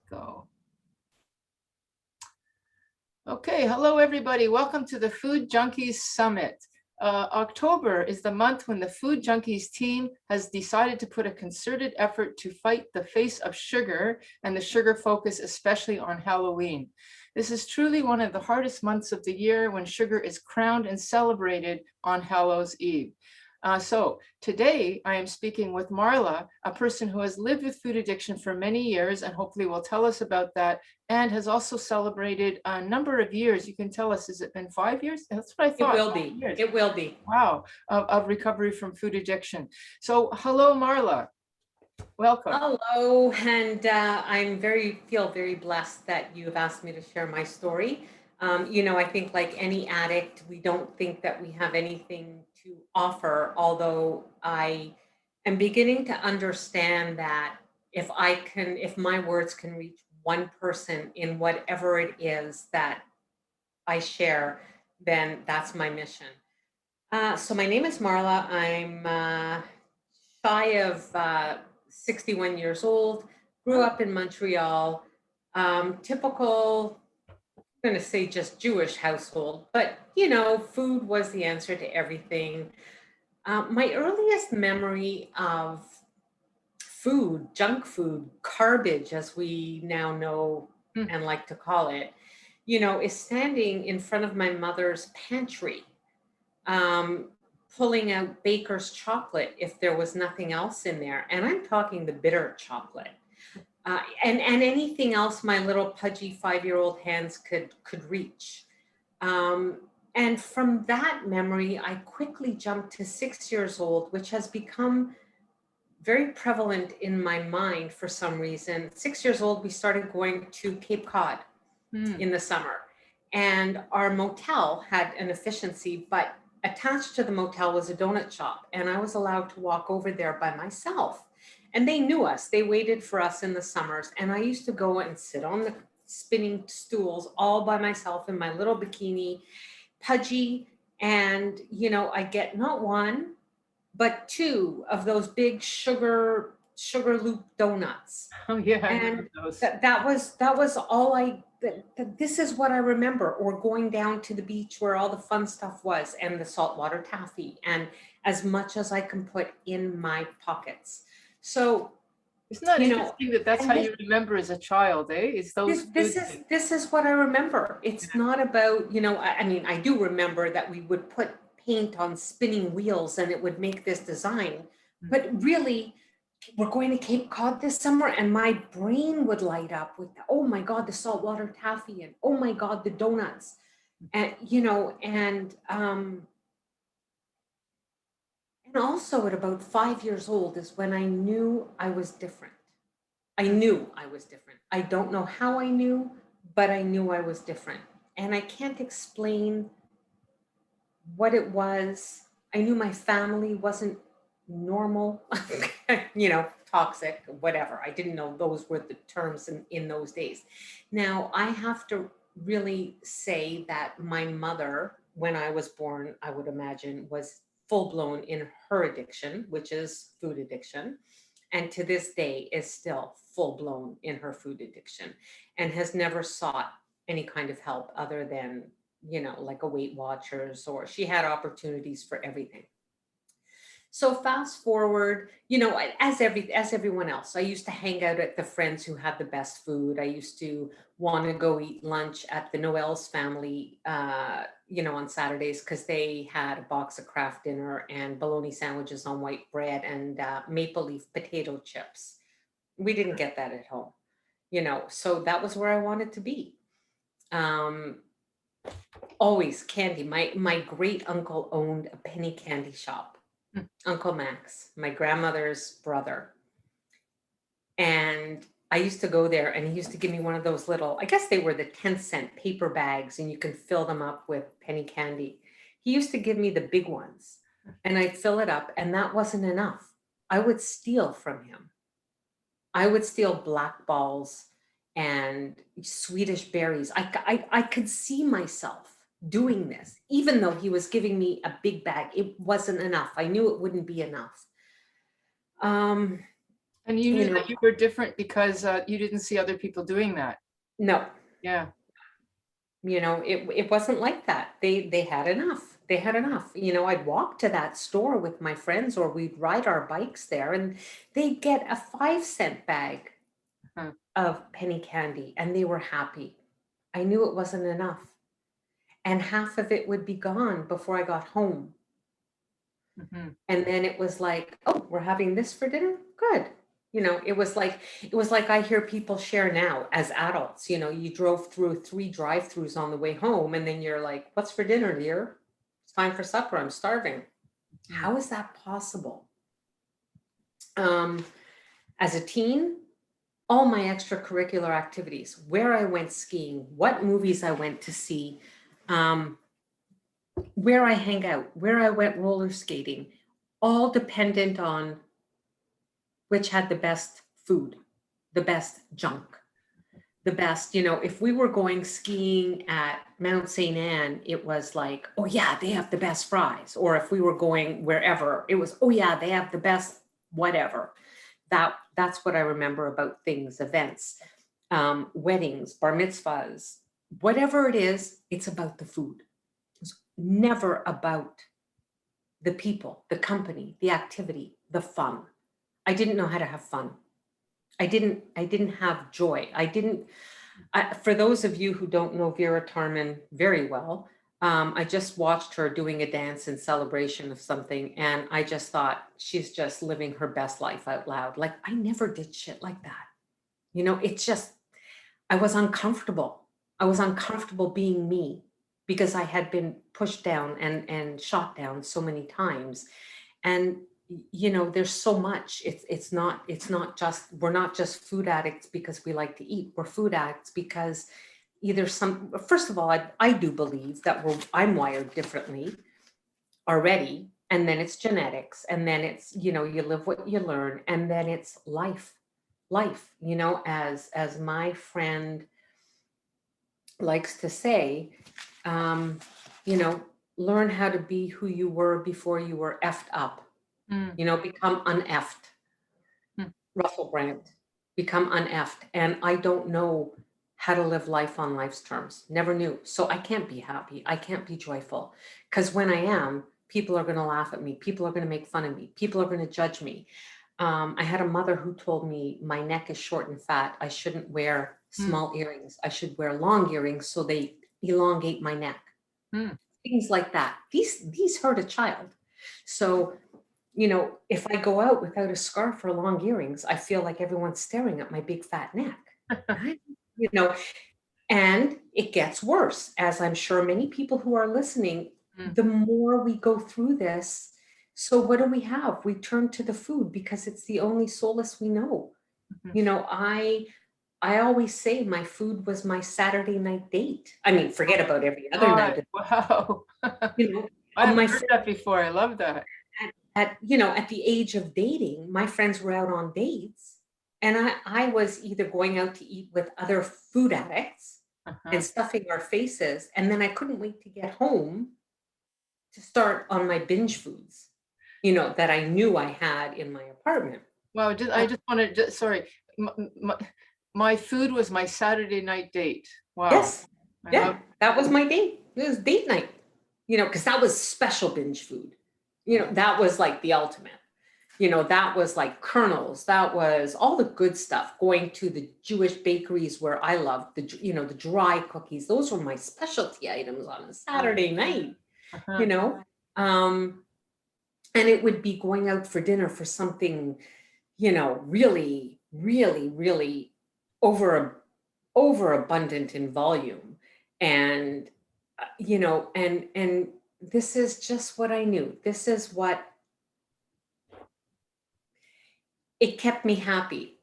Go. Okay, hello everybody. Welcome to the Food Junkies Summit. October is the month when the Food Junkies team has decided to put a concerted effort to fight the face of sugar and the sugar focus, especially on Halloween. This is truly one of the hardest months of the year when sugar is crowned and celebrated on Hallows Eve. So today I am speaking with Marla, a person who has lived with food addiction for many years and hopefully will tell us about that, and has also celebrated a number of years. You can tell us, has it been 5 years? That's what I thought. It will be. It will be. Wow, of recovery from food addiction. So hello, Marla. Welcome. Hello, and feel very blessed that you've asked me to share my story. I think like any addict, we don't think that we have anything to offer, although I am beginning to understand that if my words can reach one person in whatever it is that I share, then that's my mission. So my name is Marla. I'm shy of 61 years old, grew up in Montreal, typical, I'm going to say just Jewish household, but food was the answer to everything. My earliest memory of food, junk food, garbage, as we now know and like to call it, is standing in front of my mother's pantry, um, pulling out baker's chocolate if there was nothing else in there. And I'm talking the bitter chocolate. And anything else my little pudgy 5-year-old hands could reach. Um, and from that memory, I quickly jumped to 6 years old, which has become very prevalent in my mind for some reason. 6 years old, we started going to Cape Cod in the summer. And our motel had an efficiency, but attached to the motel was a donut shop. And I was allowed to walk over there by myself. And they knew us. They waited for us in the summers. And I used to go and sit on the spinning stools all by myself in my little bikini, pudgy. And, I get not one, but two of those big sugar loop donuts. Oh yeah, I And remember those. that was all this is what I remember, or going down to the beach where all the fun stuff was, and the saltwater taffy, and as much as I can put in my pockets. So Isn't that interesting that that's and how you remember as a child, eh? It's those this is what I remember. It's not about, I mean, I do remember that we would put paint on spinning wheels and it would make this design, but really, we're going to Cape Cod this summer, and my brain would light up with, oh my God, the saltwater taffy, and oh my God, the donuts. And, and also at about 5 years old is when I knew I was different. I knew I was different. I don't know how I knew, but I knew I was different. And I can't explain what it was. I knew my family wasn't normal, toxic, whatever. I didn't know those were the terms in those days. Now, I have to really say that my mother, when I was born, I would imagine, was full blown in her addiction, which is food addiction. And to this day is still full blown in her food addiction, and has never sought any kind of help other than, like a Weight Watchers, or she had opportunities for everything. So fast forward, as everyone else, I used to hang out at the friends who had the best food. I used to want to go eat lunch at the Noel's family, on Saturdays, because they had a box of Kraft dinner and bologna sandwiches on white bread and maple leaf potato chips. We didn't get that at home, so that was where I wanted to be. Um, Always candy. My great uncle owned a penny candy shop. Uncle Max, my grandmother's brother. And I used to go there, and he used to give me one of those little, I guess they were the 10-cent paper bags, and you can fill them up with penny candy. He used to give me the big ones, and I'd fill it up, and that wasn't enough. I would steal from him. I would steal black balls and Swedish berries. I could see myself doing this, even though he was giving me a big bag. It wasn't enough. I knew it wouldn't be enough. Um, And you You knew know, that you were different because you didn't see other people doing that. no, Yeah. it wasn't like that. They had enough. They had enough. I'd walk to that store with my friends, or we'd ride our bikes there, and they'd get a 5-cent bag Huh. of penny candy, and they were happy. I knew it wasn't enough. And half of it would be gone before I got home. Mhm. And then it was like, oh, we're having this for dinner? Good. It was like I hear people share now as adults. You drove through 3 drive-throughs on the way home, and then you're like, what's for dinner, dear? It's time for supper. I'm starving. Mhm. How is that possible? Um, as a teen, all my extracurricular activities, where I went skiing, what movies I went to see, um, where I hang out, where I went roller skating, all dependent on which had the best food, the best junk, the best, if we were going skiing at Mount St. Anne, it was like, oh yeah, they have the best fries. Or if we were going wherever, it was, oh yeah, they have the best whatever. That's what I remember about things, events, weddings, bar mitzvahs, whatever it is, it's about the food. It's never about the people, the company, the activity, the fun. I didn't know how to have fun. I didn't have joy. For those of you who don't know Vera Tarman very well, I just watched her doing a dance in celebration of something, and I just thought she's just living her best life out loud. Like, I never did shit like that. It's just, I was uncomfortable. I was uncomfortable being me because I had been pushed down and shot down so many times. And there's so much. It's not just, we're not just food addicts because we like to eat. We're food addicts because first of all, I do believe that I'm wired differently already, and then it's genetics, and then it's, you live what you learn, and then it's life, as my friend likes to say, um, you know, learn how to be who you were before you were effed up. Mm. Become uneffed. Mm. Russell Brand, become uneffed. And I don't know how to live life on life's terms. Never knew. So I can't be happy. I can't be joyful. Because when I am, people are going to laugh at me. People are going to make fun of me. People are going to judge me. I had a mother who told me my neck is short and fat. I shouldn't wear Mm. small earrings. I should wear long earrings so they elongate my neck. Mm. Things like that. These hurt a child. So, if I go out without a scarf or long earrings, I feel like everyone's staring at my big fat neck. Right? You know, and it gets worse, as I'm sure many people who are listening, Mm. the more we go through this. So what do we have? We turn to the food because it's the only solace we know. Mhm. I always say my food was my Saturday night date. I mean, forget about every other God, night. wow. You know, I haven't my heard that before. I love that. at the age of dating, my friends were out on dates, and I was either going out to eat with other food addicts and Uh-huh. stuffing our faces, and then I couldn't wait to get home to start on my binge foods, that I knew I had in my apartment. Wow, I Uh, just wanted to, sorry, my, my food was my Saturday night date. Wow, yes, I love. yeah, that was my date. It was date night, because that was special binge food. That was like the ultimate. That was like kernels. That was all the good stuff. Going to the Jewish bakeries where I loved the dry cookies. Those were my specialty items on a Saturday night, you Uh-huh. know. Um, and it would be going out for dinner for something, really, really, really over overabundant in volume. And, and this is just what I knew. This is what it kept me happy.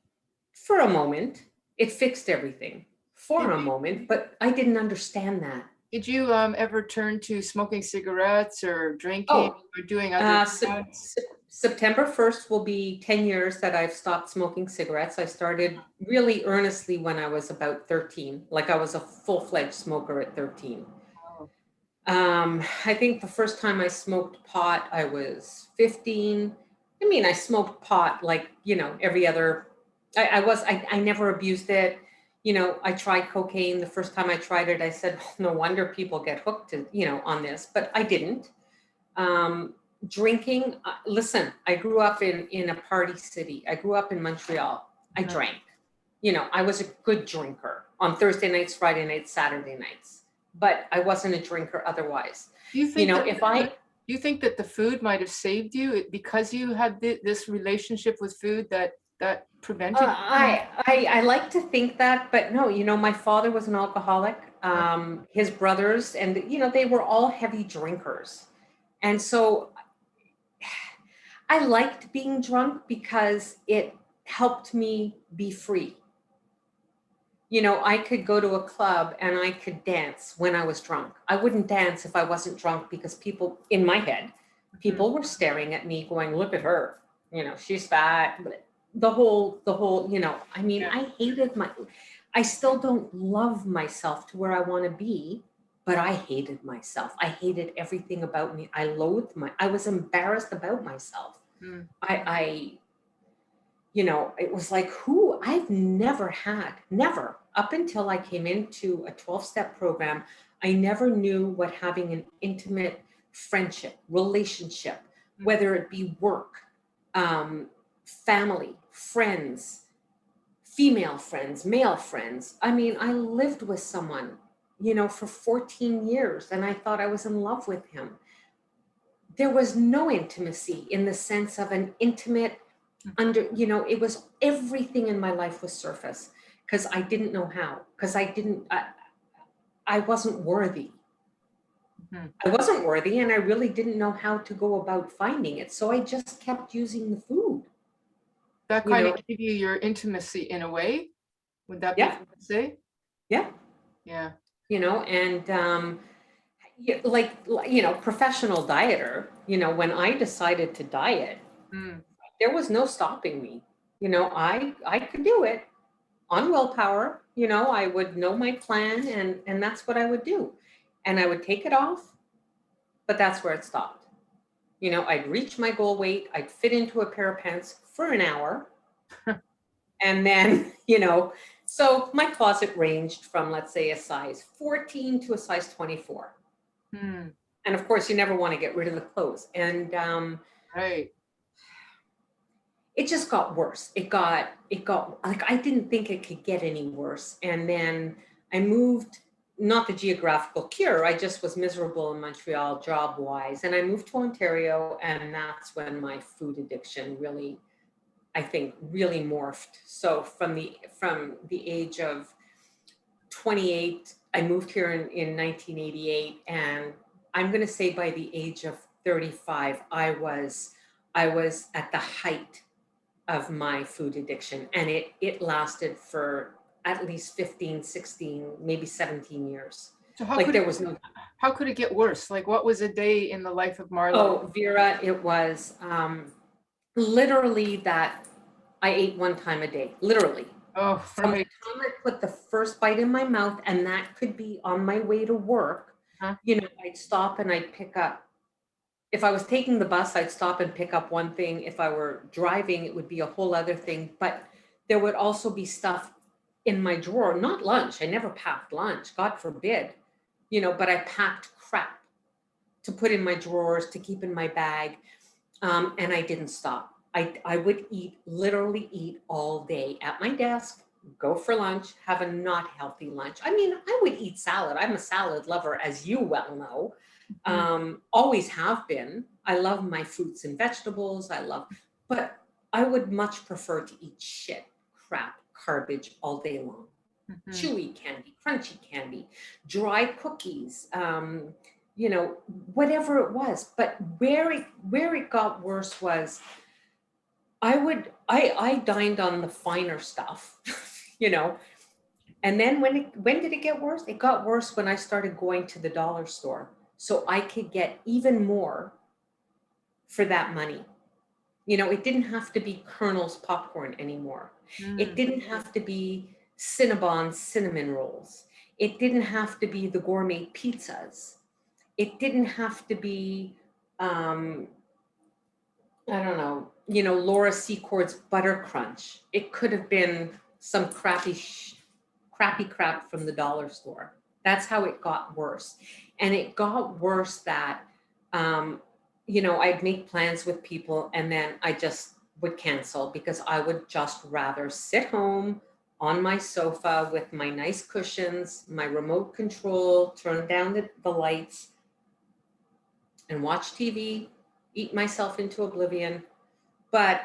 For a moment, it fixed everything Did for a you moment, but I didn't understand that. did you ever turn to smoking cigarettes or drinking Oh, or doing other drugs? September 1st will be 10 years that I've stopped smoking cigarettes. I started really earnestly when I was about 13, like I was a full-fledged smoker at 13. Oh. I think the first time I smoked pot, I was 15. I mean, I smoked pot like, every other, I never abused it. I tried cocaine. The first time I tried it, I said, "Oh, no wonder people get hooked to, on this," but I didn't. Um, Drinking, listen, I grew up in a party city. I grew up in Montreal. I Uh, drank. I was a good drinker on Thursday nights, Friday nights, Saturday nights, but I wasn't a drinker otherwise. Do you think that If I, do you think that the food might have saved you because you had this relationship with food that prevented you from? I like to think that, but no, my father was an alcoholic. His brothers, and they were all heavy drinkers, and so I liked being drunk because it helped me be free. I could go to a club and I could dance when I was drunk. I wouldn't dance if I wasn't drunk because people in my head, Mhm. people were staring at me going, "Look at her. She's fat." The whole, I mean, Yeah. I still don't love myself to where I want to be, but I hated myself. I hated everything about me. I was embarrassed about myself. Mm. I it was like, I've never, up until I came into a 12-step program, I never knew what having an intimate friendship, relationship, Mm. whether it be work, family, friends, female friends, male friends. I mean, I lived with someone, for 14 years, and I thought I was in love with him. There was no intimacy in the sense of an intimate it was everything in my life was surface because I didn't know how, because I wasn't worthy. Mhm. I wasn't worthy, and I really didn't know how to go about finding it. So I just kept using the food, That you kind of know. gave you your intimacy in a way. Would that be Yeah, fair to say? yeah, Yeah. and yeah, like professional dieter. When I decided to diet, Mm. there was no stopping me. I could do it on willpower. I would know my plan, and that's what I would do. And I would take it off, but that's where it stopped. I'd reach my goal weight, I'd fit into a pair of pants for an hour, and then, so my closet ranged from, let's say, a size 14 to a size 24. Mm. And of course, you never want to get rid of the clothes. And Right. it just got worse. It got like, I didn't think it could get any worse. And then I moved, not the geographical cure, I just was miserable in Montreal job wise. And I moved to Ontario, and that's when my food addiction really, I think, really morphed. So from the age of 28, I moved here in 1988, and I'm going to say by the age of 35, I was at the height of my food addiction, and it lasted for at least 15, 16, maybe 17 years. So Like, there was no, how could it get worse? Like what was a day in the life of Marla? oh, Vera, it was literally that I ate one time a day, literally. Oh, From the right. time I put the first bite in my mouth, and that could be on my way to work, Huh? I'd stop and I'd pick up. If I was taking the bus, I'd stop and pick up one thing. If I were driving, it would be a whole other thing. But there would also be stuff in my drawer, not lunch. I never packed lunch, God forbid, but I packed crap to put in my drawers, to keep in my bag. And I didn't stop. I would literally eat all day at my desk, go for lunch, have a not healthy lunch. I mean, I would eat salad. I'm a salad lover, as you well know. Mhm. Always have been. I love my fruits and vegetables. But I would much prefer to eat shit, crap, garbage all day long. Mhm. Chewy candy, crunchy candy, dry cookies, you know, whatever it was. But where it got worse was, I dined on the finer stuff, you know. And then when did it get worse? It got worse when I started going to the dollar store so I could get even more for that money. It didn't have to be Colonel's popcorn anymore. It Mm. didn't have to be Cinnabon cinnamon rolls. It didn't have to be the gourmet pizzas. It didn't have to be, I don't know, Laura Secor's Butter Crunch. It could have been some crappy crap from the dollar store. That's how it got worse. And it got worse that, I'd make plans with people and then I just would cancel because I would just rather sit home on my sofa with my nice cushions, my remote control, turn down the lights, and watch TV, eat myself into oblivion. But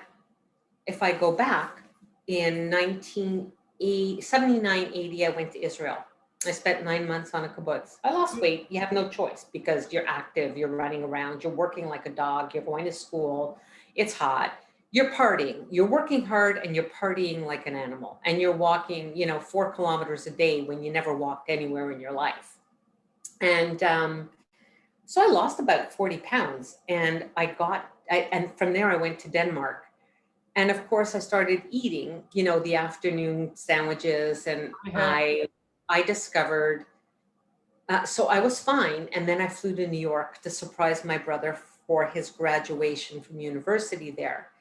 if I go back in 1979, 80, I went to Israel. I spent 9 months on a kibbutz. I lost weight. You have no choice because you're active, you're running around, you're working like a dog, you're going to school, it's hot, you're partying, you're working hard and you're partying like an animal. And you're walking, 4 kilometers a day when you never walked anywhere in your life. And so I lost about 40 pounds and and from there I went to Denmark. And of course I started eating, the afternoon sandwiches and Yeah. I discovered, so I was fine. And then I flew to New York to surprise my brother for his graduation from university there.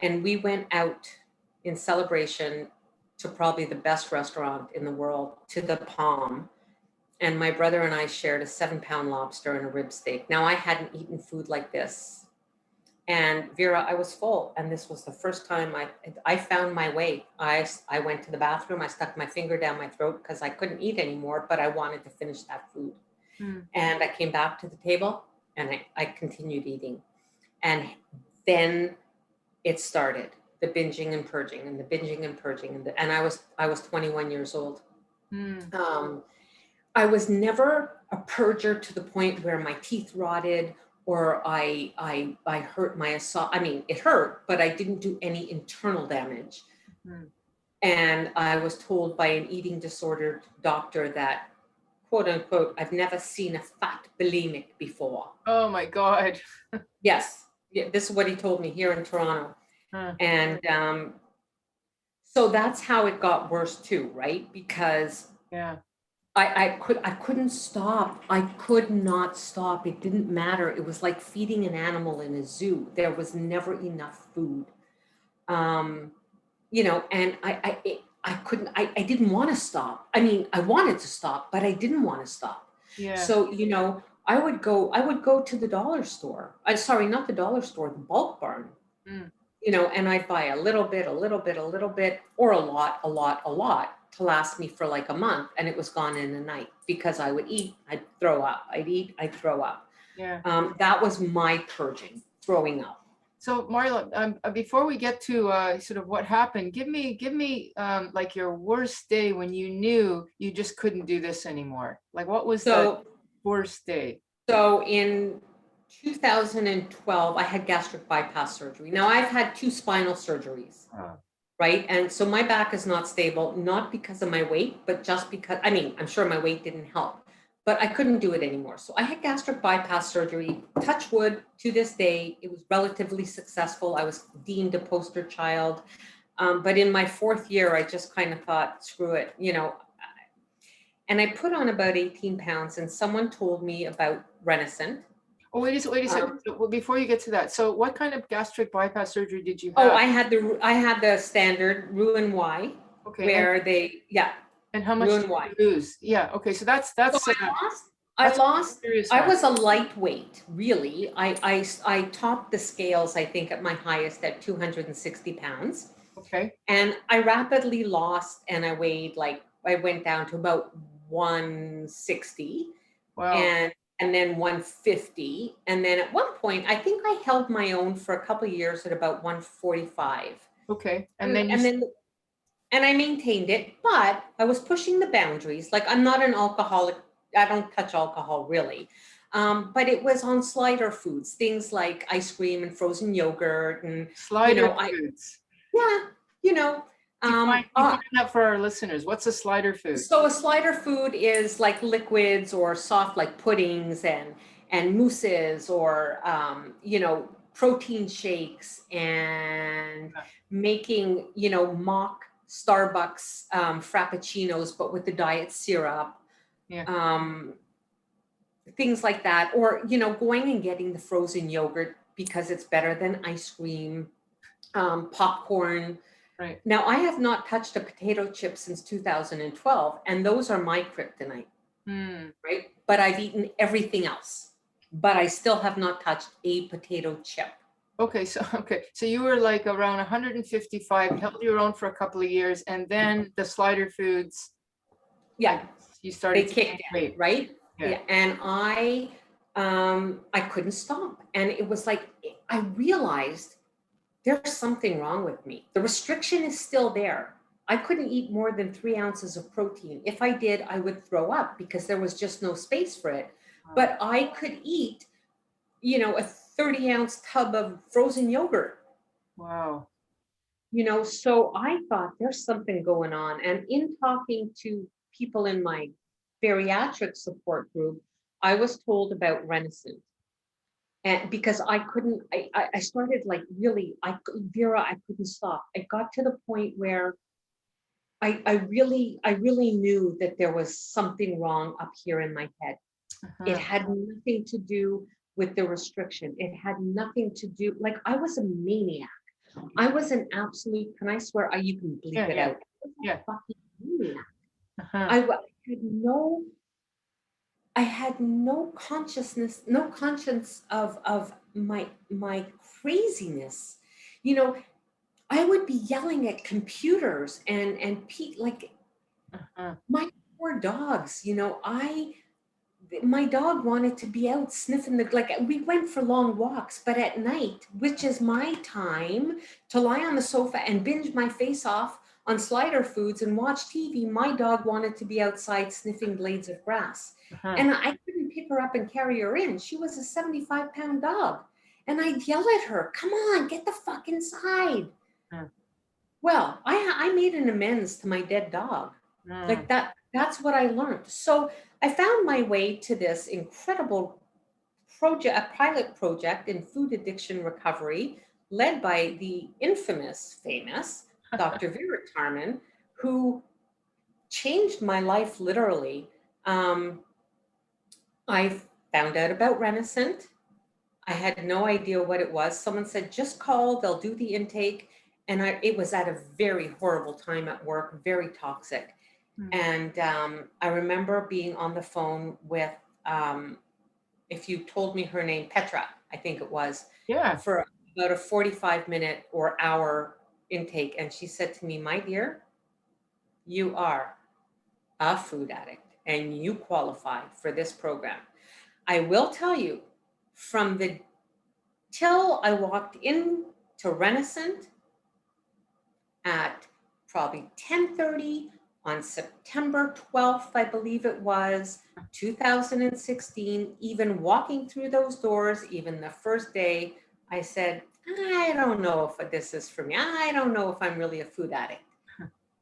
And we went out in celebration to probably the best restaurant in the world, to the Palm. And my brother and I shared a 7-pound lobster and a rib steak. Now I hadn't eaten food like this. And Vera, I was full. And this was the first time I found my way. I went to the bathroom. I stuck my finger down my throat because I couldn't eat anymore, but I wanted to finish that food. Mm. And I came back to the table and I continued eating. And then it started, the binging and purging and the binging and purging. And I was 21 years old. Mm. I was never a purger to the point where my teeth rotted or I hurt my esophagus. I mean, it hurt, but I didn't do any internal damage. Mm. And I was told by an eating disorder doctor that, quote unquote, I've never seen a fat bulimic before. Oh my God. Yes, yeah, this is what he told me here in Toronto. Huh. And so that's how it got worse too, right? Because Yeah. I couldn't stop. I could not stop. It didn't matter. It was like feeding an animal in a zoo. There was never enough food. And I couldn't, I didn't want to stop. I mean, I wanted to stop, but I didn't want to stop. Yeah. So, I would go to the dollar store. I'm sorry, not the dollar store, the bulk barn. Mm. And I'd buy a little bit, or a lot to last me for like a month. And it was gone in a night because I would eat, I'd throw up, I'd eat, I'd throw up. Yeah. That was my purging, throwing up. So Marla, before we get to sort of what happened, give me like your worst day when you knew you just couldn't do this anymore. Like what was the worst day? So in 2012, I had gastric bypass surgery. Now I've had 2 spinal surgeries, right? And so my back is not stable, not because of my weight, but just because, I mean, I'm sure my weight didn't help, but I couldn't do it anymore. So I had gastric bypass surgery, touch wood, to this day. It was relatively successful. I was deemed a poster child. But in my 4th year, I just kind of thought, screw it, and I put on about 18 pounds and someone told me about Renascent. Oh, wait a second. Well, before you get to that, so what kind of gastric bypass surgery did you Oh, have? I had the standard Roux-en-Y, Okay. where and how much did you lose? Yeah. Okay. So that's So I was a lightweight, really. I topped the scales, I think, at my highest at 260 pounds. Okay. And I rapidly lost, and I went down to about 160. Wow. And then 150. And then at one point, I think I held my own for a couple of years at about 145. Okay. And I maintained it, but I was pushing the boundaries. Like, I'm not an alcoholic. I don't touch alcohol really. But it was on slider foods, things like ice cream and frozen yogurt and slider foods. Define that for our listeners. What's a slider food? So a slider food is like liquids or soft, like puddings and mousses, or protein shakes, and making mock Starbucks frappuccinos, but with the diet syrup. Things like that, or going and getting the frozen yogurt because it's better than ice cream. popcorn. Right. Now, I have not touched a potato chip since 2012, and those are my kryptonite, Hmm. right? But I've eaten everything else, but I still have not touched a potato chip. Okay, so you were like around 155, held your own for a couple of years, and then the slider foods, I Yeah, guess you they started to kicked gain in, weight. right? Yeah. Yeah, and I couldn't stop, and it was like I realized there's something wrong with me. The restriction is still there. I couldn't eat more than 3 ounces of protein. If I did, I would throw up because there was just no space for it. Wow. But I could eat, a 30-ounce tub of frozen yogurt, Wow. so I thought there's something going on. And in talking to people in my bariatric support group, I was told about Renaissance. And because I couldn't, I started like really, Vera, I couldn't stop. It got to the point where I really knew that there was something wrong up here in my head. It Uh-huh. had nothing to do with the restriction. It had nothing to do, like I was a maniac. I was an absolute, can I swear, you can bleep Yeah, it yeah, out. I was yeah. a fucking maniac. Uh-huh. Had no, I had no consciousness, no conscience of my craziness. You know, I would be yelling at computers and like Uh-huh. my poor dogs. My dog wanted to be out sniffing like we went for long walks, but at night, which is my time to lie on the sofa and binge my face off on slider foods and watch TV, my dog wanted to be outside sniffing blades of grass. Uh-huh. And I couldn't pick her up and carry her in. She was a 75-pound dog. And I'd yell at her, come on, get the fuck inside. Uh-huh. Well, I made an amends to my dead dog. Uh-huh. Like that's what I learned. So I found my way to this incredible project, a pilot project in food addiction recovery, led by the infamous, famous Dr. Vera Tarman, who changed my life literally. I found out about Renaissance. I had no idea what it was. Someone said, just call, they'll do the intake. And it was at a very horrible time at work, very toxic. Hmm. And I remember being on the phone with, if you told me her name, Petra, I think it was, Yeah. for about a 45-minute or hour intake. And she said to me, my dear, you are a food addict and you qualify for this program. I will tell you, from the till I walked in to Renaissance at probably 10:30 on September 12th, I believe it was, 2016, even walking through those doors, even the first day, I said, I don't know if this is for me. I don't know if I'm really a food addict.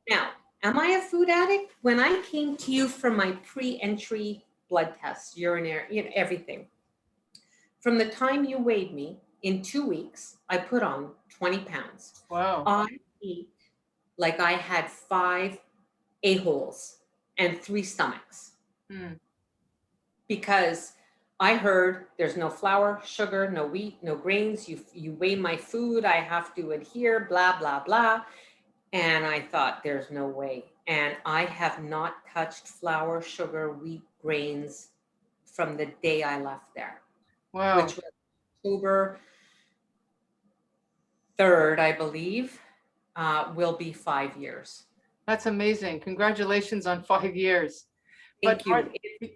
Now, am I a food addict? When I came to you for my pre-entry blood tests, urinary, everything, from the time you weighed me, in 2 weeks, I put on 20 pounds. Wow. I ate like I had 5 a-holes and 3 stomachs Hmm. because I heard there's no flour, sugar, no wheat, no grains. You weigh my food, I have to adhere, blah, blah, blah. And I thought, there's no way. And I have not touched flour, sugar, wheat, grains from the day I left there, Wow. which was October 3rd, I believe, will be 5 years. That's amazing. Congratulations on 5 years. But Thank you.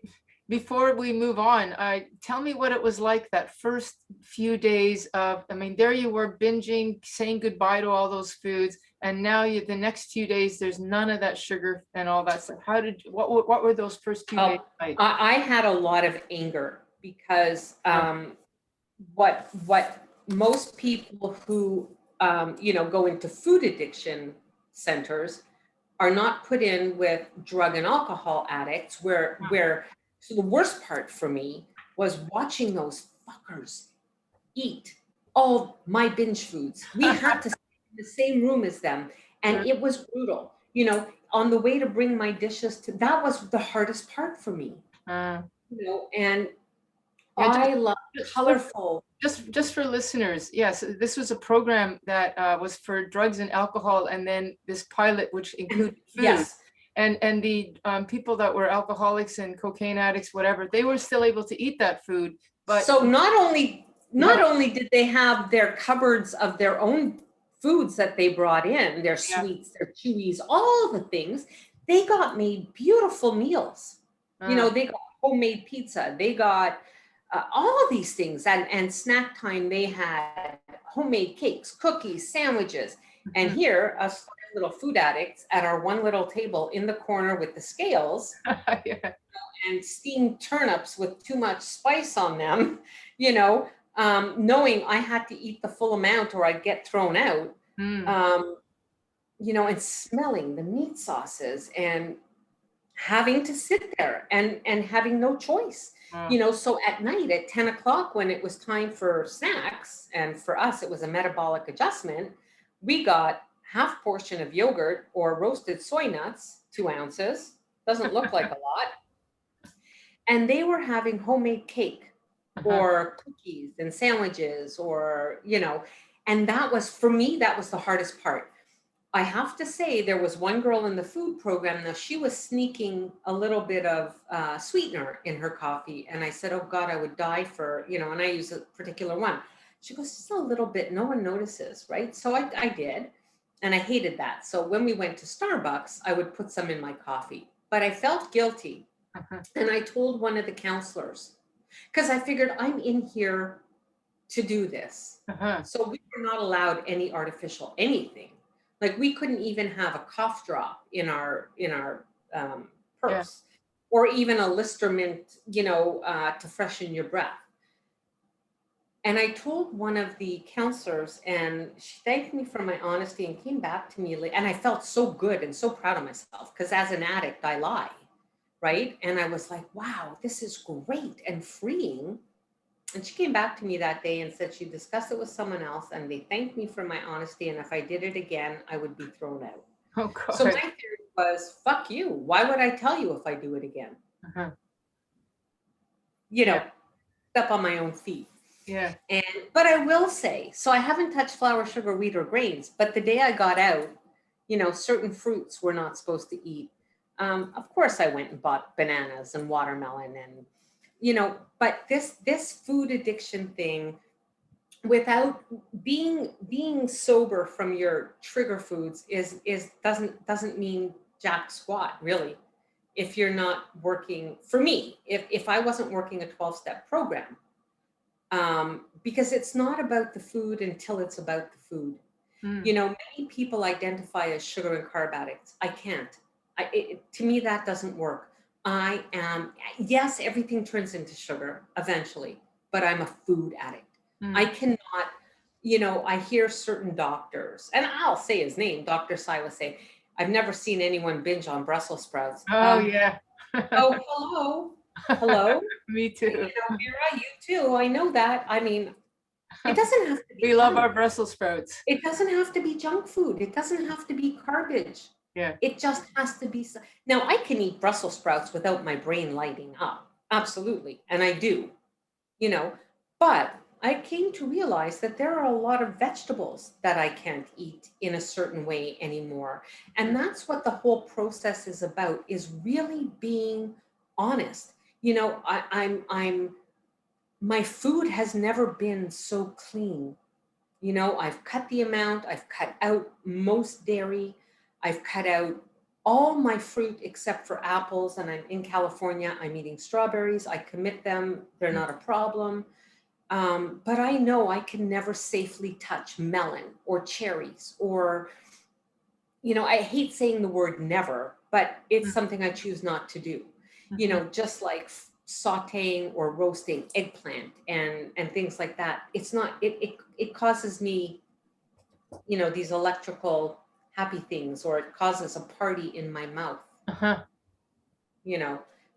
before we move on, tell me what it was like that first few days of, I mean, there you were binging, saying goodbye to all those foods, and now the next few days, there's none of that sugar and all that stuff. What were those first 2 days Oh, like? I had a lot of anger because what most people who go into food addiction centers are not put in with drug and alcohol addicts, where so the worst part for me was watching those fuckers eat all my binge foods. We had to stay in the same room as them, and it was brutal. On the way to bring my dishes to, that was the hardest part for me. Uh, And yeah, I love just colorful. just for listeners, yes, this was a program that was for drugs and alcohol, and then this pilot, which included food. Yes. And the people that were alcoholics and cocaine addicts, whatever, they were still able to eat that food. But So not no, only did they have their cupboards of their own foods that they brought in, their yeah, sweets, their chewies, all the things, they got made beautiful meals. They got homemade pizza, they got all these things, and snack time they had homemade cakes, cookies, sandwiches. And here, us five little food addicts at our one little table in the corner with the scales yeah. and steamed turnips with too much spice on them, knowing I had to eat the full amount or I'd get thrown out, Mm. um, and smelling the meat sauces and having to sit there and having no choice. Oh. So at night at 10 o'clock when it was time for snacks, and for us it was a metabolic adjustment, we got half portion of yogurt or roasted soy nuts, 2 ounces, doesn't look like a lot, and they were having homemade cake or cookies and sandwiches and that was, for me, that was the hardest part. I have to say, there was one girl in the food program. Now she was sneaking a little bit of sweetener in her coffee, and I said, oh God, I would die for, and I use a particular one. She goes, just a little bit, no one notices, right? So I did, and I hated that. So when we went to Starbucks, I would put some in my coffee, but I felt guilty. And I told one of the counselors, because I figured I'm in here to do this. So we were not allowed any artificial anything. Like we couldn't even have a cough drop in our Yeah. purse, or even a Listermint, to freshen your breath. And I told one of the counselors, and she thanked me for my honesty and came back to me. And I felt so good and so proud of myself, because as an addict, I lie. Right. And I was like, wow, this is great and freeing. And she came back to me that day and said she discussed it with someone else and they thanked me for my honesty. And if I did it again, I would be thrown out. Oh God. So my theory was, fuck you. Why would I tell you if I do it again? Step on my own feet. Yeah. But I will say, so I haven't touched flour, sugar, wheat, or grains, but the day I got out, certain fruits we're not supposed to eat. Of course, I went and bought bananas and watermelon but this food addiction thing, without being sober from your trigger foods, is doesn't mean jack squat, really. If you're not working, for me, if I wasn't working a 12-step program, because it's not about the food until it's about the food. Many people identify as sugar and carb addicts. I can't. To me, that doesn't work. I am, yes, everything turns into sugar eventually, but I'm a food addict. I cannot, I hear certain doctors, and I'll say his name, Dr. Silas, say, I've never seen anyone binge on Brussels sprouts. Oh yeah. Oh, hello. Me too. Mira, you too. I know that. I mean, it doesn't have to be. We love our Brussels sprouts. It doesn't have to be junk food. It doesn't have to be garbage. Yeah. It just has to be. Now, I can eat Brussels sprouts without my brain lighting up. Absolutely. And I do, but I came to realize that there are a lot of vegetables that I can't eat in a certain way anymore. And that's what the whole process is about, is really being honest. My food has never been so clean. I've cut the amount, I've cut out most dairy, I've cut out all my fruit except for apples, and I'm in California, I'm eating strawberries, I commit them, they're not a problem. But I know I can never safely touch melon or cherries or, I hate saying the word never, but it's something I choose not to do. Just like sauteing or roasting eggplant and things like that. It's not, it causes me, these electrical happy things, or it causes a party in my mouth. Now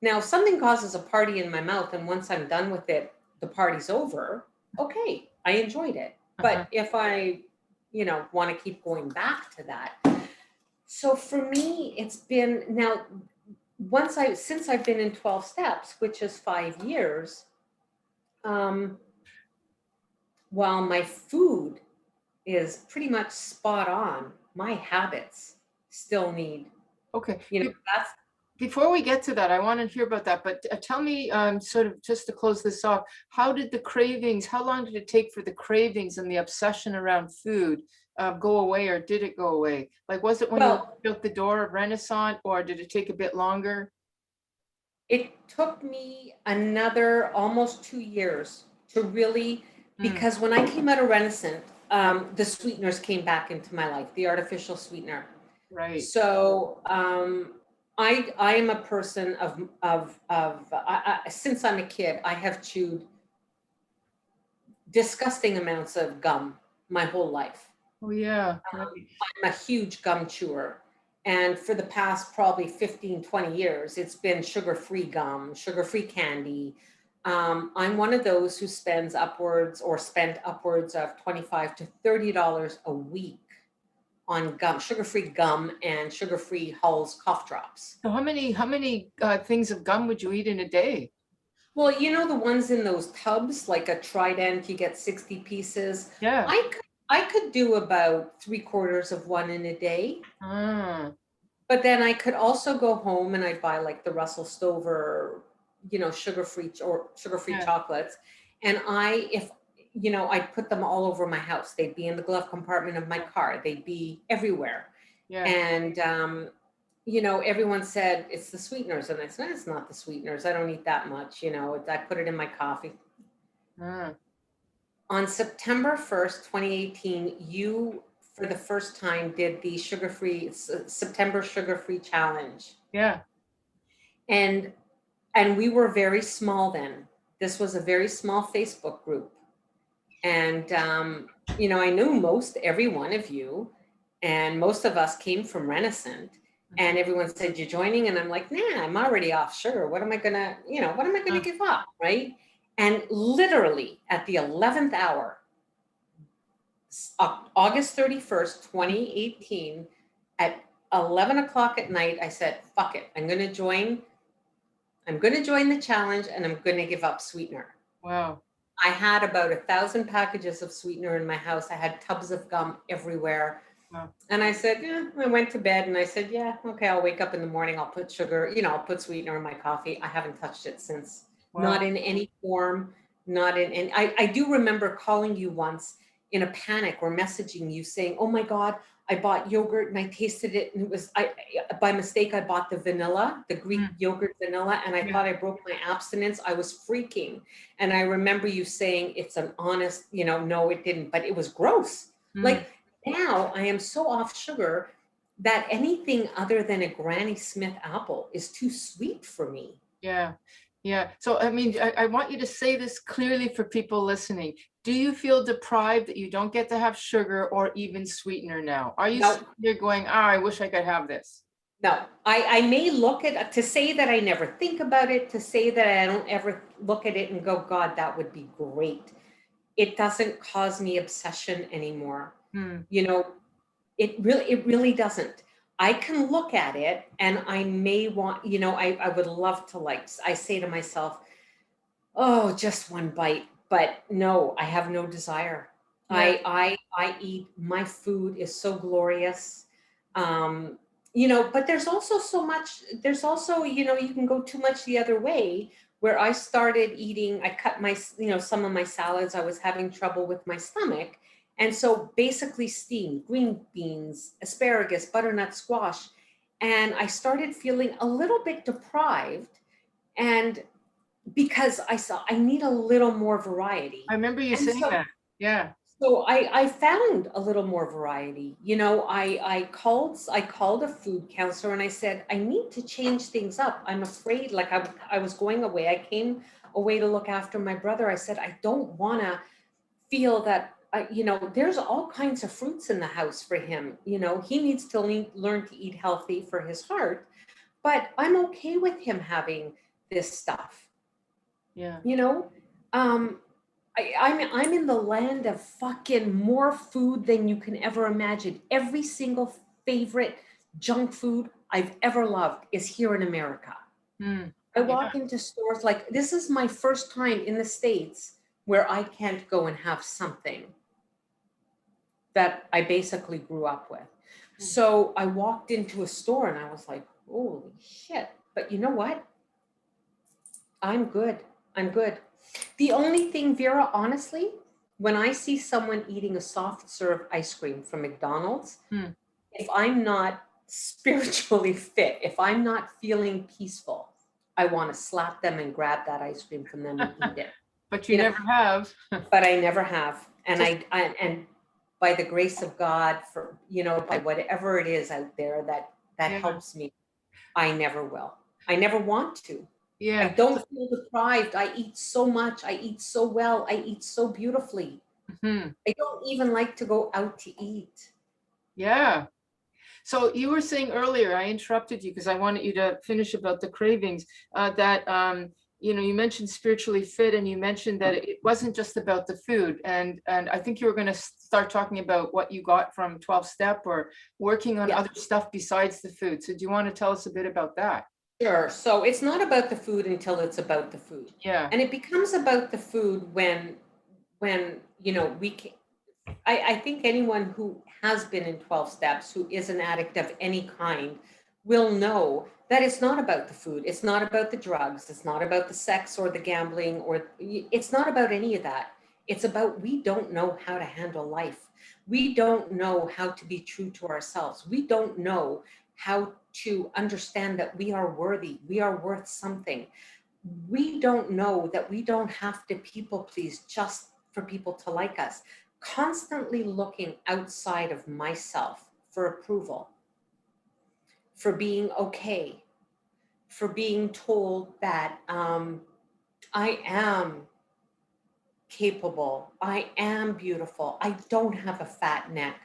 if something causes a party in my mouth and once I'm done with it, the party's over, okay, I enjoyed it. But if I, want to keep going back to that. So for me, it's been now, since I've been in 12 steps, which is 5 years, while my food is pretty much spot on, my habits still need, Okay. that's Before we get to that, I want to hear about that, but tell me, sort of just to close this off, how did the cravings, how long did it take for the cravings and the obsession around food go away, or did it go away? Like, was it when you well, walked out the door of Renaissance, or did it take a bit longer? it took me another almost 2 years to really, Mm, because when I came out of Renaissance, yeah, the sweeteners came back into my life, the artificial sweetener. right. So I am a person since I'm a kid, I have chewed disgusting amounts of gum my whole life. Oh, yeah, right. I'm a huge gum chewer. And for the past probably 15, 20 years, it's been sugar-free gum, sugar-free candy. I'm one of those who spends upwards or spent upwards of $25 to $30 a week on gum, sugar-free gum and sugar-free Hall's cough drops. So how many things of gum would you eat in a day? Well, the ones in those tubs, like a Trident, you get 60 pieces. Yeah. I could do about three-quarters of one in a day. Ah, But then I could also go home and I'd buy like the Russell Stover, sugar-free or sugar-free yeah, chocolates. And I'd put them all over my house. They'd be in the glove compartment of my yeah, car. They'd be everywhere. yeah. And, everyone said it's the sweeteners. And I said, it's not the sweeteners. I don't eat that much. I put it in my coffee. Ah, On September 1st, 2018, you, for the first time, did the September sugar-free challenge. yeah. And and we were very small then. This was a very small Facebook group. And I knew most every one of you, and most of us came from Renaissance. Mhm. And everyone said, "You're joining?" And I'm like, "Nah, I'm already off sugar. What am I gonna Ah, give up?" Right. And literally at the 11th hour, August 31st, 2018, at 11 o'clock at night, I said, fuck it. I'm going to join the challenge and I'm going to give up sweetener. wow. I had about 1,000 packages of sweetener in my house. I had tubs of gum everywhere. Wow. And I said, yeah, I went to bed and I said, yeah, okay, I'll wake up in the morning. I'll put sugar, I'll put sweetener in my coffee. I haven't touched it since. Not Wow. in any form, not in any. I do remember calling you once in a panic or messaging you saying, oh my God, I bought yogurt and I tasted it. And it was, by mistake, I bought the vanilla, the Greek Mm, yogurt vanilla, and I yeah. thought I broke my abstinence. I was freaking. And I remember you saying it's an honest, no, it didn't, but it was gross. Mm, Like, now I am so off sugar that anything other than a Granny Smith apple is too sweet for me. yeah. Yeah. So, I mean, I want you to say this clearly for people listening. Do you feel deprived that you don't get to have sugar or even sweetener now? Are you No, sitting there going, ah, I wish I could have this? no. I may look at, to say that I never think about it, to say that I don't ever look at it and go, God, that would be great. It doesn't cause me obsession anymore. Hmm. You know, it really doesn't. I can look at it and I may want, I would love to, like, I say to myself, oh, just one bite. But no, I have no desire. Yeah. I eat, my food is so glorious. But there's also so much, there's also, you can go too much the other way, where I started eating, I cut my, some of my salads, I was having trouble with my stomach. And so basically steamed green beans, asparagus, butternut squash. And I started feeling a little bit deprived. And because I saw I need a little more variety. I remember you And saying so that. Yeah. so I found a little more variety. I called a food counselor and I said, I need to change things up. I'm afraid, like, I was going away. I came away to look after my brother. I said, I don't want to feel that, there's all kinds of fruits in the house for him. He needs to learn to eat healthy for his heart, but I'm okay with him having this stuff. Yeah. you know um I'm in the land of fucking more food than you can ever imagine. Every single favorite junk food I've ever loved is here in America. Hmm. I Yeah. walk into stores, like, this is my first time in the States where I can't go and have something that I basically grew up with. So I walked into a store and I was like, holy shit. But you know what? I'm good. I'm good. The only thing, Vera, honestly, when I see someone eating a soft serve ice cream from McDonald's, Hmm. if I'm not spiritually fit, if I'm not feeling peaceful, I want to slap them and grab that ice cream from them and eat it. But you You know, never have. but I never have. And Just and by the grace of God, for by whatever it is out there that yeah, helps me, I never will. I never want to. I yeah. don't feel deprived. I eat so much. I eat so well. I eat so beautifully. Mhm. I don't even like to go out to eat. Yeah. So you were saying earlier, I interrupted you because I wanted you to finish about the cravings, that you mentioned spiritually fit, and you mentioned that it wasn't just about the food. And I think you were going to start talking about what you got from 12 step or working on Yeah. other stuff besides the food. So do you want to tell us a bit about that? Sure. So it's not about the food until it's about the food. Yeah. And it becomes about the food when we can. I think anyone who has been in 12 steps, who is an addict of any kind, will know that it's not about the food. It's not about the drugs. It's not about the sex or the gambling, or it's not about any of that. It's about, we don't know how to handle life. We don't know how to be true to ourselves. We don't know how to understand that we are worthy. We are worth something. We don't know that we don't have to people please just for people to like us. Constantly looking outside of myself for approval, for being okay, for being told that I am capable, I am beautiful, I don't have a fat neck,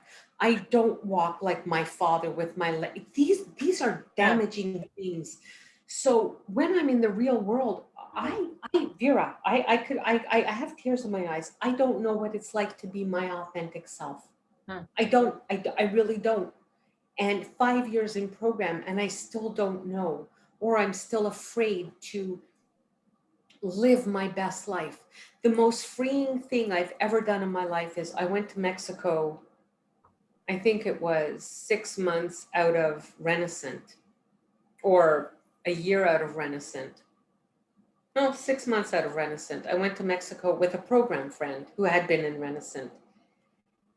I don't walk like my father with my leg. These are Yeah. damaging things. So when I'm in the real world, Vera, I have tears in my eyes. I don't know what it's like to be my authentic self. Huh. I really don't. And 5 years in program, and I still don't know, or I'm still afraid to live my best life. The most freeing thing I've ever done in my life is I went to Mexico. I think it was 6 months out of Renaissance, or a year out of Renaissance. No, 6 months out of Renaissance. I went to Mexico with a program friend who had been in Renaissance.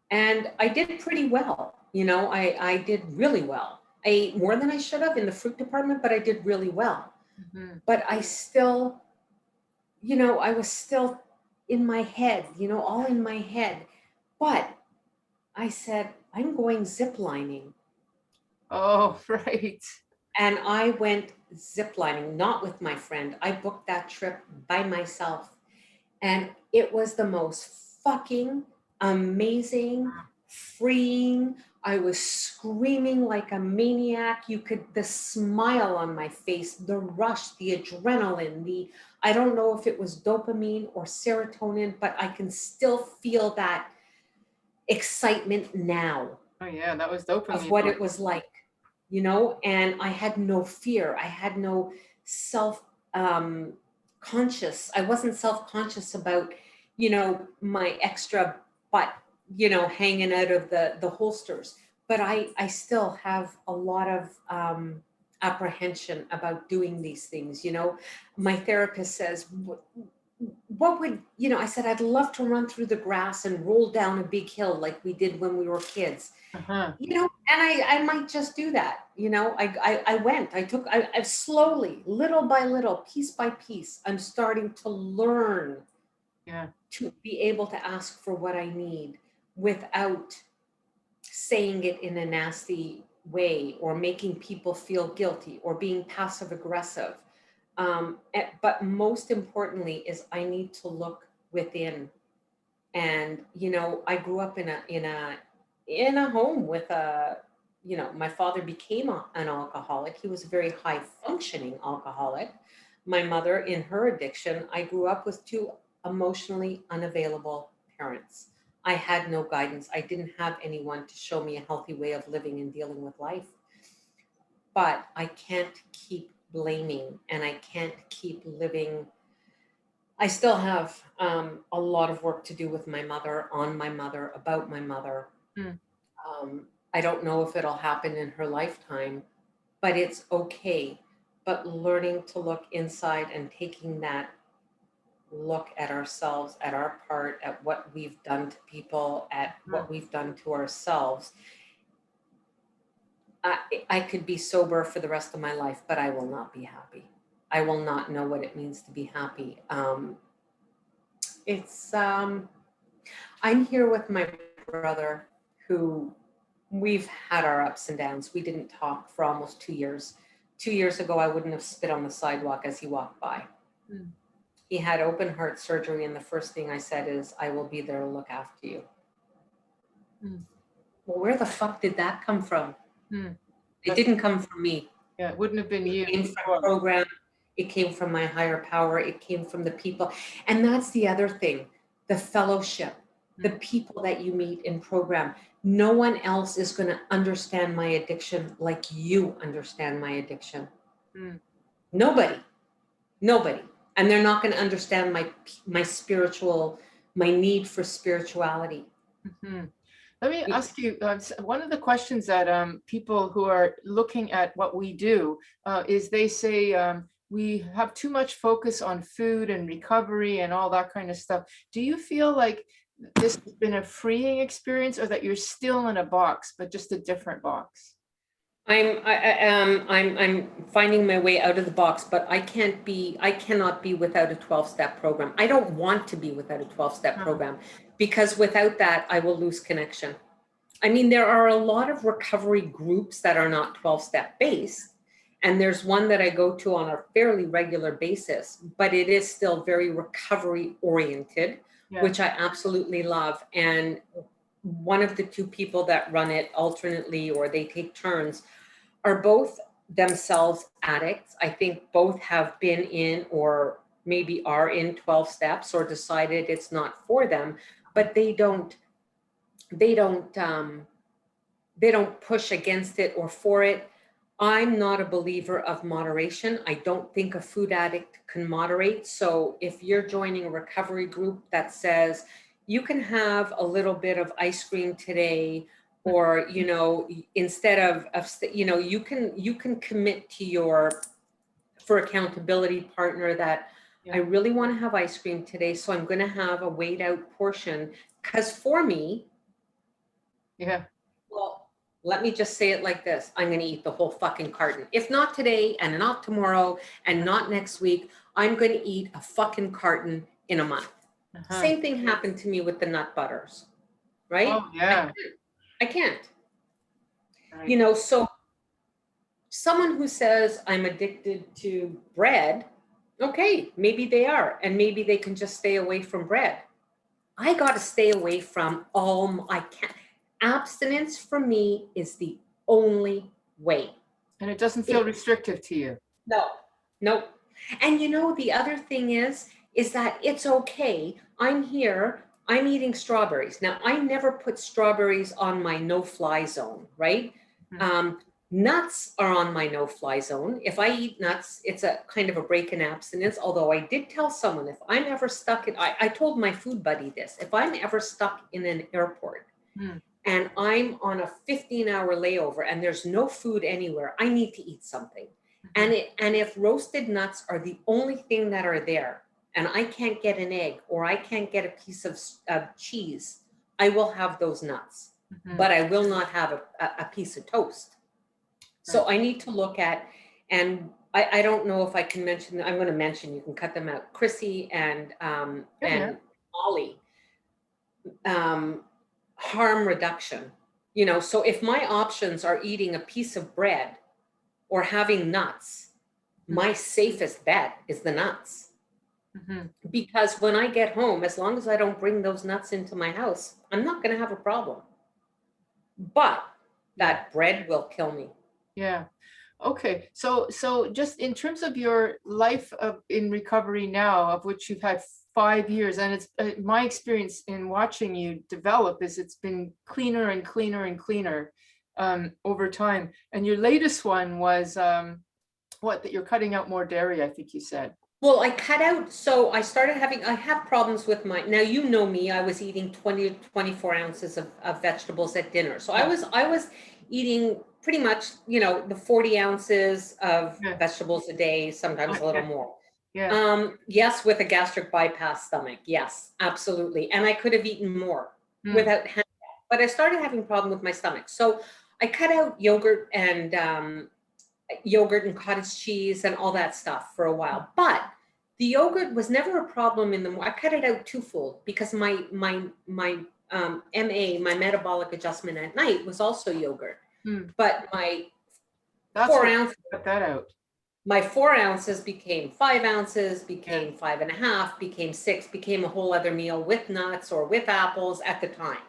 And I did pretty well. I did really well. I ate more than I should have in the fruit department, but I did really well. Mhm. But I still, I was still in my head, all in my head. But I said, I'm going ziplining. Oh, right. And I went ziplining, not with my friend. I booked that trip by myself. And it was the most fucking amazing, freeing. I was screaming like a maniac. The smile on my face, the rush, the adrenaline, I don't know if it was dopamine or serotonin, but I can still feel that excitement now Oh yeah, that was of dopamine. what it was like, and I had no fear. I had no self um, conscious. I wasn't self conscious about, my extra butt, hanging out of the holsters. But I still have a lot of apprehension about doing these things. My therapist says, what would, I said, I'd love to run through the grass and roll down a big hill like we did when we were kids. Uh-huh. And I might just do that. I slowly, little by little, piece by piece, I'm starting to learn Yeah. to be able to ask for what I need without saying it in a nasty way or making people feel guilty or being passive aggressive. But most importantly is I need to look within. And I grew up in a home with my father became an alcoholic. He was a very high functioning alcoholic. My mother, in her addiction, I grew up with two emotionally unavailable parents. I had no guidance. I didn't have anyone to show me a healthy way of living and dealing with life. But I can't keep blaming, and I can't keep living I still have a lot of work to do with my mother, on my mother, about my mother. Mm, I don't know if it'll happen in her lifetime, but it's okay. But learning to look inside and taking that look at ourselves, at our part, at what we've done to people, at mm, what we've done to ourselves. I could be sober for the rest of my life, but I will not be happy. I will not know what it means to be happy. It's I'm here with my brother, who we've had our ups and downs. We didn't talk for almost 2 years. 2 years ago, I wouldn't have spit on the sidewalk as he walked by. mm, He had open heart surgery, and the first thing I said is, I will be there to look after you. mm, Well, where the fuck did that come from? mm. It That's, didn't come from me. yeah, it wouldn't have been It you came from before. program. It came from my higher power. It came from the people. And that's the other thing, the fellowship, the Mm, people that you meet in program. No one else is going to understand my addiction like you understand my addiction. mm. Nobody, nobody. And they're not going to understand my spiritual, my need for spirituality. Mhm. Let me ask you, one of the questions that people who are looking at what we do is they say we have too much focus on food and recovery and all that kind of stuff. Do you feel like this has been a freeing experience, or that you're still in a box, but just a different box? I'm finding my way out of the box, but I cannot be without a 12-step program. I don't want to be without a 12-step Uh, program, because without that, I will lose connection. I mean, there are a lot of recovery groups that are not 12-step based. And there's one that I go to on a fairly regular basis, but it is still very recovery oriented, yeah. which I absolutely love. And one of the two people that run it alternately, or they take turns, are both themselves addicts. I think both have been in, or maybe are in, 12 steps, or decided it's not for them, but they don't they don't push against it or for it. I'm not a believer of moderation. I don't think a food addict can moderate. So if you're joining a recovery group that says you can have a little bit of ice cream today, or instead of you can commit to your, for accountability partner, that I Yeah. really want to have ice cream today, so I'm going to have a weighed out portion, because for me, Yeah. well, let me just say it like this. I'm going to eat the whole fucking carton. If not today, and not tomorrow, and not next week, I'm going to eat a fucking carton in a month. Uh-huh. Same thing happened to me with the nut butters, right? Oh, I yeah. can't. I can't. Right. So someone who says I'm addicted to bread, okay, maybe they are, and maybe they can just stay away from bread. I got to stay away from I can't. Abstinence for me is the only way. And it doesn't feel It, restrictive to you. no, no. And the other thing is that it's okay. I'm here. I'm eating strawberries. Now, I never put strawberries on my no-fly zone, right? Mhm. Um, Nuts are on my no-fly zone. If I eat nuts, it's a kind of a break in abstinence. Although I did tell someone, if I'm ever stuck I told my food buddy this, if I'm ever stuck in an airport Mm, and I'm on a 15-hour layover and there's no food anywhere, I need to eat something. mhm, And if roasted nuts are the only thing that are there, and I can't get an egg, or I can't get a piece of cheese, I will have those nuts, mhm. but I will not have a piece of toast. Right. So I need to look at, and I don't know if I can mention, I'm going to mention, you can cut them out, Chrissy Yeah, yeah. and Ollie, um, harm reduction. So if my options are eating a piece of bread or having nuts, Mhm, my safest bet is the nuts. mhm. Because when I get home, as long as I don't bring those nuts into my house, I'm not going to have a problem. But Yeah. that bread will kill me. Yeah. Okay. So just in terms of your life in recovery now, of which you've had 5 years, and it's my experience in watching you develop is it's been cleaner and cleaner and cleaner over time. And your latest one was what, that you're cutting out more dairy, I think you said. Well, I cut out, so I have problems with now you know me, I was eating 20 to 24 ounces of vegetables at dinner. So Yeah, I was eating pretty much, the 40 ounces of yeah, vegetables a day, sometimes a little yeah, more. yeah. Yes, with a gastric bypass stomach. Yes, absolutely. And I could have eaten more Mm, without, but I started having a problem with my stomach. So I cut out yogurt and cottage cheese and all that stuff for a while. But the yogurt was never a problem in the morning. I cut it out twofold because my metabolic adjustment at night was also yogurt. mm. But That's four what, ounces cut that out. my 4 ounces became 5 ounces, Yeah. became 5.5, became 6, became a whole other meal with nuts or with apples at the time.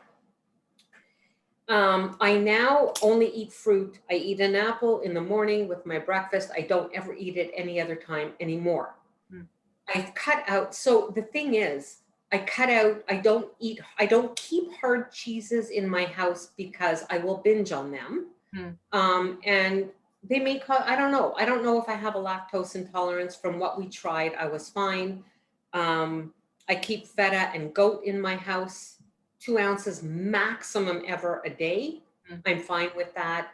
I now only eat fruit. I eat an apple in the morning with my breakfast. I don't ever eat it any other time anymore. Mm, I cut out. So the thing is, I don't keep hard cheeses in my house because I will binge on them. mm. And they may cause, I don't know. I don't know if I have a lactose intolerance. From what we tried, I was fine. I keep feta and goat in my house, 2 ounces maximum ever a day. Mm. I'm fine with that.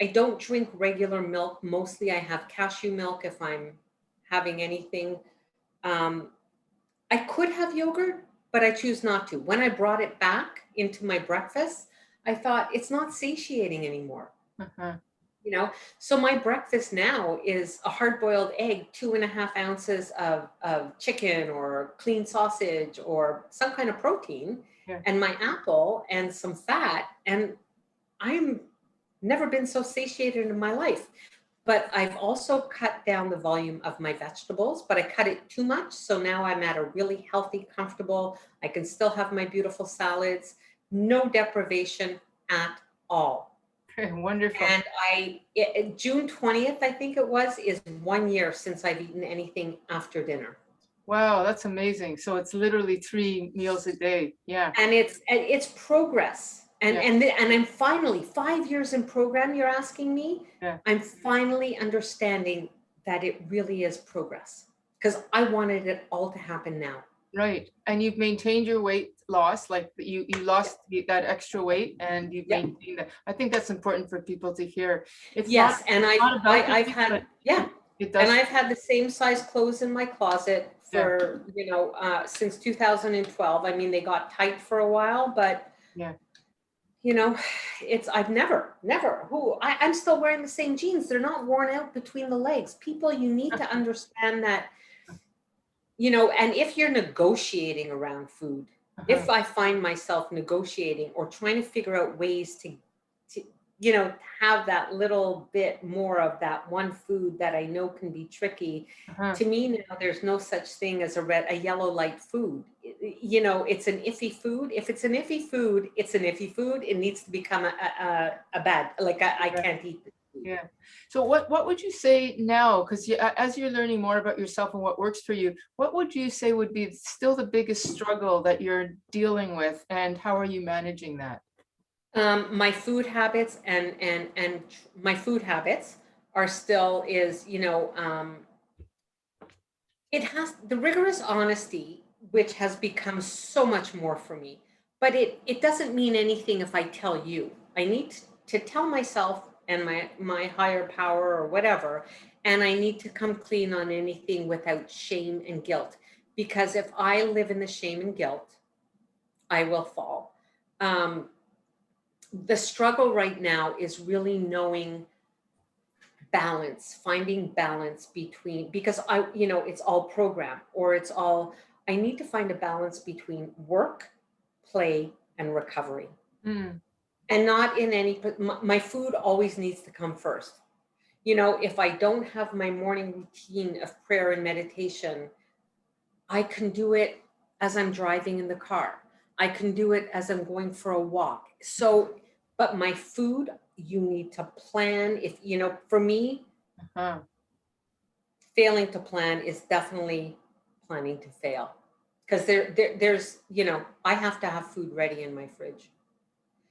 I don't drink regular milk. Mostly I have cashew milk if I'm having anything. Um, I could have yogurt, but I choose not to. When I brought it back into my breakfast, I thought it's not satiating anymore. Uh-huh. You know, so my breakfast now is a hard-boiled egg, 2.5 ounces of chicken or clean sausage or some kind of protein, Yeah. and my apple and some fat. And I'm never been so satiated in my life. But I've also cut down the volume of my vegetables, but I cut it too much. So now I'm at a really healthy, comfortable, I can still have my beautiful salads, no deprivation at all. Okay, wonderful. And June 20th, I think it was, is 1 year since I've eaten anything after dinner. Wow, that's amazing. So it's literally 3 meals a day. Yeah, And it's progress. And yeah, and I'm finally 5 years in program, you're asking me. yeah. I'm finally understanding that it really is progress because I wanted it all to happen now. Right. And you've maintained your weight loss, like you lost that extra weight and you've Yep. maintained that. I think that's important for people to hear. It's not, Yes, and not about the I've weight, had, but yeah, it and does. I've had the same size clothes in my closet Yeah, for, since 2012. I mean, they got tight for a while, but yeah. you know, I've never, I'm still wearing the same jeans. They're not worn out between the legs. People, you need to understand that, and if you're negotiating around food, Uh-huh. if I find myself negotiating or trying to figure out ways to, have that little bit more of that one food that I know can be tricky, Uh-huh. to me now there's no such thing as a yellow light food. It's an iffy food. If it's an iffy food, it's an iffy food. It needs to become a bad, like I Yeah. can't eat this food. Yeah. So what would you say now? Because as you're learning more about yourself and what works for you, what would you say would be still the biggest struggle that you're dealing with, and how are you managing that? My food habits and my food habits are still is, it has the rigorous honesty, which has become so much more for me. But it doesn't mean anything if I tell you. I need to tell myself and my higher power or whatever, and I need to come clean on anything without shame and guilt. Because if I live in the shame and guilt, I will fall. Um, the struggle right now is really knowing balance, finding balance between, because it's all program or it's all, I need to find a balance between work, play, and recovery. Mm, And not in any, but my food always needs to come first. If I don't have my morning routine of prayer and meditation, I can do it as I'm driving in the car. I can do it as I'm going for a walk. So, but my food, you need to plan. If, for me, uh-huh. failing to plan is definitely planning to fail. Because there's, I have to have food ready in my fridge.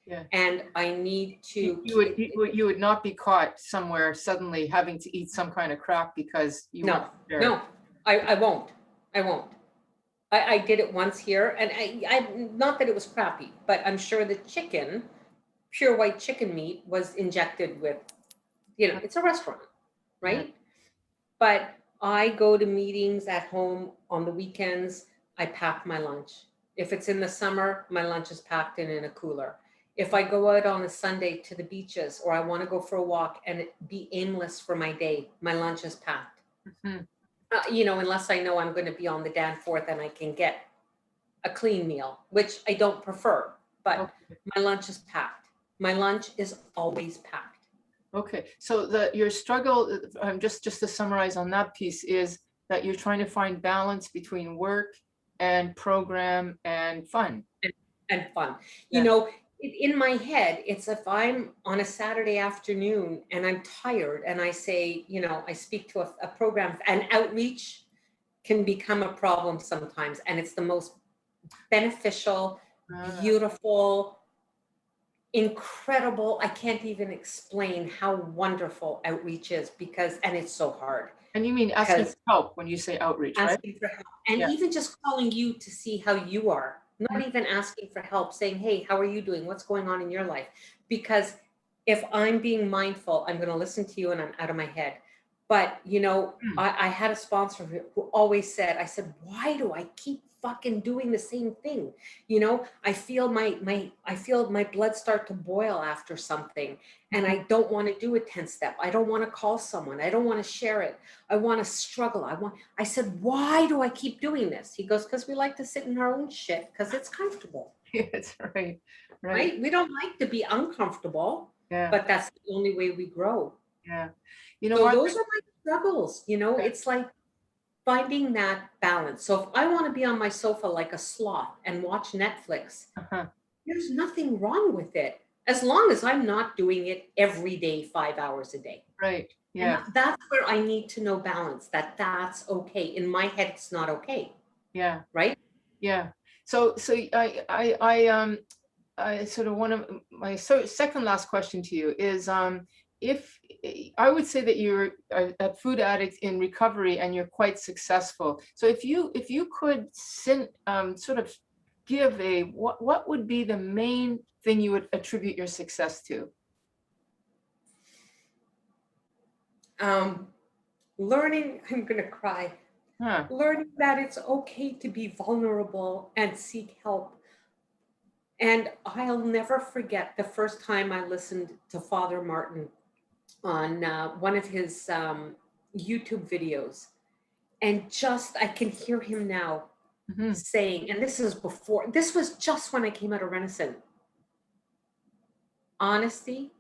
Yeah. And I need You, to, you would not be caught somewhere suddenly having to eat some kind of crap because you weren't no, prepared. no. I won't. I won't. I did it once here, and not that it was crappy, but I'm sure the chicken, pure white chicken meat, was injected with, it's a restaurant, Yeah. right? But I go to meetings at home on the weekends. I pack my lunch. If it's in the summer, my lunch is packed in a cooler. If I go out on a Sunday to the beaches, or I want to go for a walk and be aimless for my day, my lunch is packed. Mhm. Unless I know I'm going to be on the Danforth and I can get a clean meal, which I don't prefer, but Okay. my lunch is packed. My lunch is always packed. Okay. So your struggle, just to summarize on that piece, is that you're trying to find balance between work and program and fun. And fun. Yeah. In my head, it's if I'm on a Saturday afternoon and I'm tired and I say, I speak to a program, and outreach can become a problem sometimes. And it's the most beneficial, Ah, beautiful, incredible. I can't even explain how wonderful outreach is, and it's so hard and you mean asking for because help when you say outreach, right? asking for help, and Yeah. even just calling you to see how you are, Mm, not even asking for help, saying, hey, how are you doing, what's going on in your life? Because if I'm being mindful, I'm going to listen to you and I'm out of my head. But mm. I had a sponsor who always said, I said, why do I keep fucking doing the same thing? I feel my blood start to boil after something, and Mhm. I don't want to do a 10 step. I don't want to call someone. I don't want to share it. I want to struggle. I said, why do I keep doing this? He goes, because we like to sit in our own shit because it's comfortable, Yes, right, right. right? We don't like to be uncomfortable, Yeah, but that's the only way we grow. yeah. So Martha, those are my struggles. It's like finding that balance. So if I want to be on my sofa like a sloth and watch Netflix, uh-huh, there's nothing wrong with it, as long as I'm not doing it every day, 5 hours a day. right. And Yeah, that's where I need to know balance, that's okay. In my head, it's not okay, yeah, right? yeah. So I sort of one of my second last question to you is if I would say that you're a food addict in recovery and you're quite successful. So if you could sort of give what would be the main thing you would attribute your success to? Um, Learning, I'm going to cry, Huh. learning that it's okay to be vulnerable and seek help. And I'll never forget the first time I listened to Father Martin on one of his YouTube videos. And just, I can hear him now Mhm. saying, and this was just when I came out of Renaissance: honesty,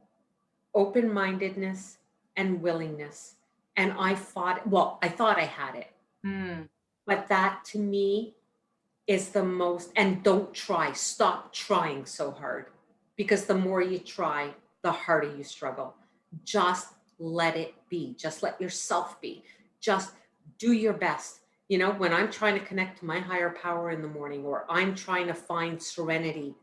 open mindedness, and willingness. And I thought I had it. Mm, But that to me is the most, and don't try, stop trying so hard, because the more you try, the harder you struggle. Just let it be. Just let yourself be. Just do your best. When I'm trying to connect to my higher power in the morning, or I'm trying to find serenity,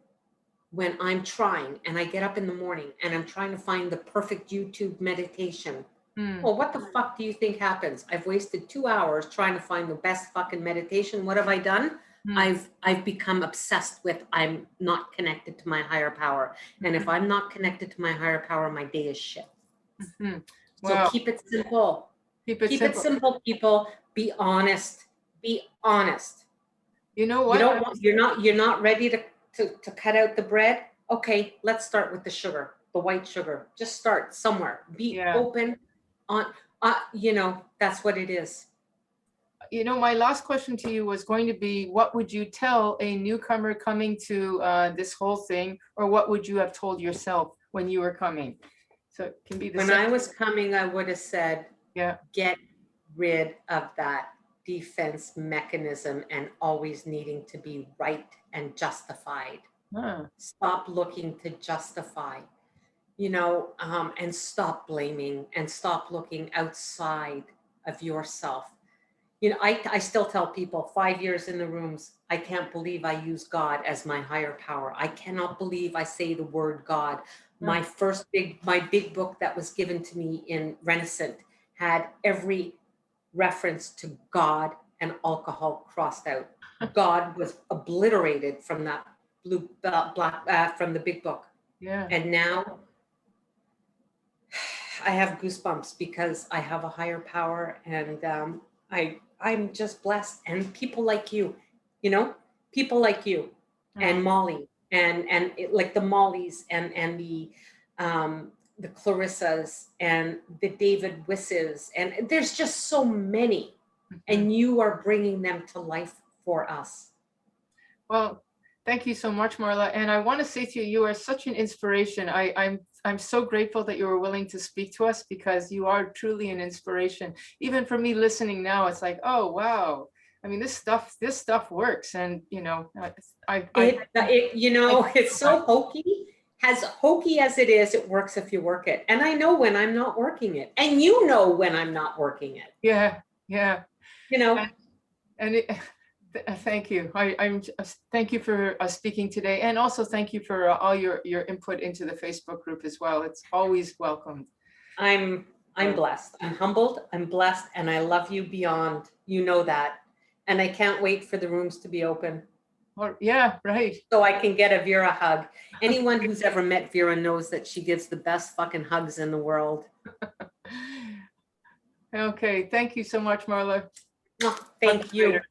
when I'm trying and I get up in the morning and I'm trying to find the perfect YouTube meditation, mm, well, what the fuck do you think happens? I've wasted 2 hours trying to find the best fucking meditation. What have I done? mm, I've become obsessed with, I'm not connected to my higher power. And if mhm, I'm not connected to my higher power, my day is shit. mhm. So Wow. keep it simple. Keep it Keep it simple. simple, people. Be honest. Be honest. You know You what? don't want, you're not ready to cut out the bread. Okay, let's start with the sugar, the white sugar. Just start somewhere. Be Yeah. open on, that's what it is. My last question to you was going to be, what would you tell a newcomer coming to this whole thing, or what would you have told yourself when you were coming? So it can be the When same. I was coming, I would have said, Yeah. get rid of that defense mechanism and always needing to be right and justified. Ah, Stop looking to justify, and stop blaming and stop looking outside of yourself. I still tell people 5 years in the rooms, I can't believe I use God as my higher power. I cannot believe I say the word God. ah, My big book that was given to me in Renaissance had every reference to God and alcohol crossed out. God was obliterated from that from the big book. Yeah. And now I have goosebumps because I have a higher power, and I'm just blessed. And people like you, people like you and Molly and like the Mollys and the Clarissas and the David Wisses, and there's just so many, and you are bringing them to life for us. Well, thank you so much, Marla. And I want to say to you, you are such an inspiration. I'm so grateful that you were willing to speak to us, because you are truly an inspiration. Even for me listening now, it's like, oh, wow. I mean, this stuff works. And, It's so hokey. As hokey as it is, it works if you work it. And I know when I'm not working it. And you know when I'm not working it. Yeah, yeah. And thank you. Thank you for speaking today. And also thank you for all your input into the Facebook group as well. It's always welcomed. I'm blessed. I'm humbled. I'm blessed. And I love you beyond. You know that. And I can't wait for the rooms to be open. Well, yeah, right. So I can get a Vera hug. Anyone who's ever met Vera knows that she gives the best fucking hugs in the world. Okay. Thank you so much, Marla. Oh, thank you. Later.